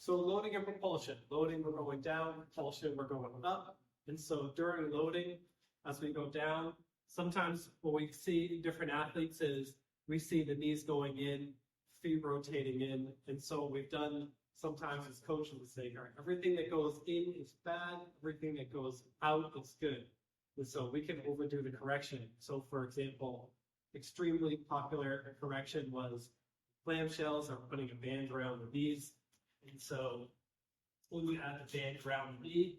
So loading and propulsion. Loading, we're going down. Propulsion, we're going up. And so during loading, as we go down, sometimes what we see in different athletes is we see the knees going in, feet rotating in. And so what we've done sometimes as coaches would say, all right, everything that goes in is bad, everything that goes out is good. And so we can overdo the correction. So for example, extremely popular correction was clamshells or putting a band around the knees. And so when we add the band around the knee,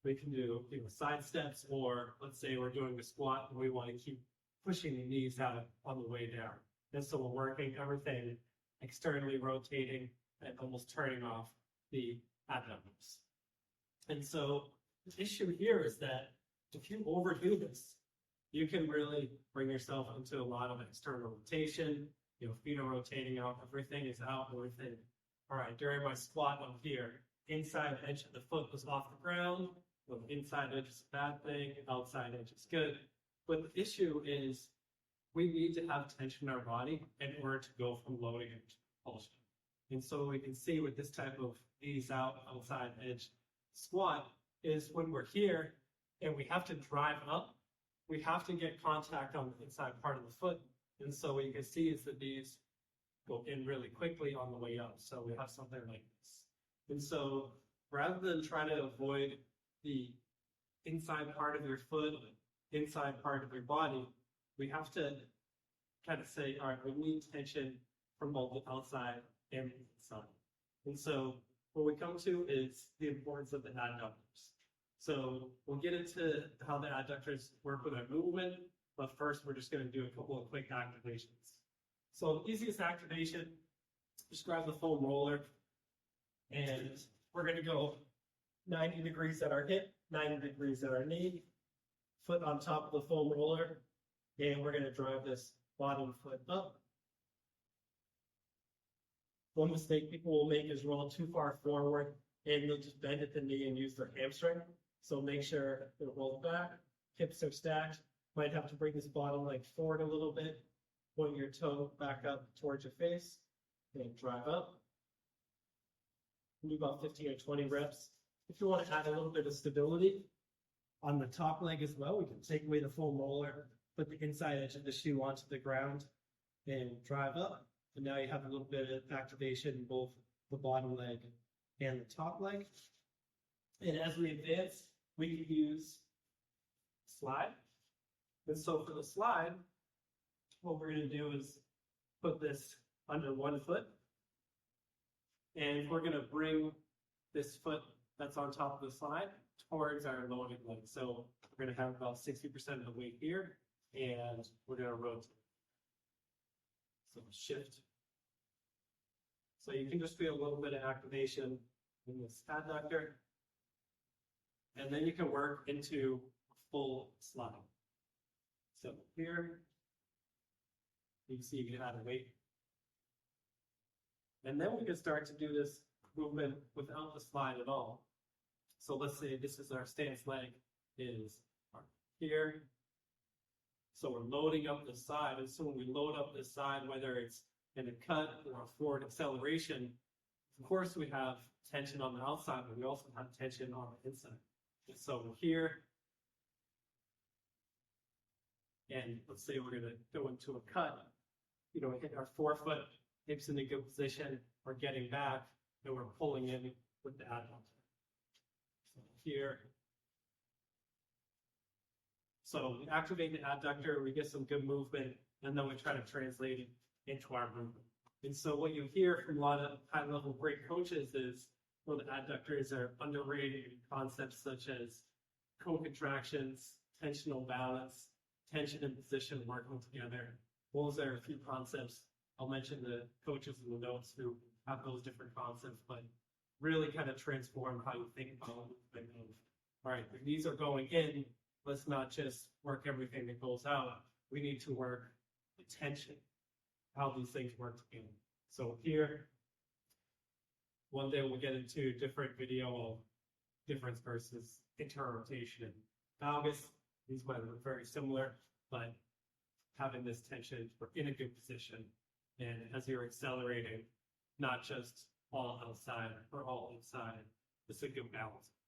we can do side steps, or let's say we're doing a squat and we want to keep pushing the knees out on the way down. And so we're working everything externally rotating and almost turning off the adductors. And so the issue here is that if you overdo this, you can really bring yourself into a lot of external rotation. Feet are rotating out, everything is out, everything. All right, during my squat up here, inside edge of the foot was off the ground. Well, inside edge is a bad thing, outside edge is good. But the issue is we need to have tension in our body in order to go from loading to propulsion. And so we can see with this type of knees out, outside edge squat is when we're here and we have to drive up, we have to get contact on the inside part of the foot. And so what you can see is the knees go in really quickly on the way up. So we have something like this. And so rather than trying to avoid the inside part of your foot, inside part of your body, we have to kind of say, all right, we need tension from both the outside and the inside. And so what we come to is the importance of the adductors. So we'll get into how the adductors work with our movement, but first we're just going to do a couple of quick activations. So the easiest activation, just grab the foam roller, and we're going to go 90 degrees at our hip, 90 degrees at our knee, foot on top of the foam roller, and we're going to drive this bottom foot up. One mistake people will make is roll too far forward, and they'll just bend at the knee and use their hamstring. So make sure it rolls back, hips are stacked. Might have to bring this bottom leg forward a little bit, point your toe back up towards your face, and drive up. Do about 15 or 20 reps. If you want to add a little bit of stability on the top leg as well, we can take away the foam roller, put the inside edge of the shoe onto the ground, and drive up. And now you have a little bit of activation in both the bottom leg and the top leg. And as we advance, we can use slide. And so for the slide, what we're going to do is put this under one foot. And we're going to bring this foot that's on top of the slide towards our loaded leg. So we're going to have about 60% of the weight here, and we're going to rotate. So shift. So you can just feel a little bit of activation in this adductor. And then you can work into a full slide. So here, you can see you can add a weight. And then we can start to do this movement without the slide at all. So let's say this is our stance leg is here. So we're loading up the side. And so when we load up this side, whether it's in a cut or a forward acceleration, of course we have tension on the outside, but we also have tension on the inside. And so we're here. And let's say we're going to go into a cut. Hit our forefoot, hips in a good position. We're getting back, and we're pulling in with the adductor. So here. So we activate the adductor, we get some good movement, and then we try to translate it into our movement. And so what you hear from a lot of high-level great coaches is, well, the adductors are underrated in concepts such as co-contractions, tensional balance, tension and position working together. Those are a few concepts. I'll mention the coaches in the notes who have those different concepts, but really kind of transform how you think about movement. All right, if these are going in, let's not just work everything that goes out. We need to work the tension, how these things work together. So here, one day we'll get into a different video of difference versus interrotation and valgus. These might look very similar, but having this tension, we're in a good position. And as you're accelerating, not just all outside or all inside. It's a good balance.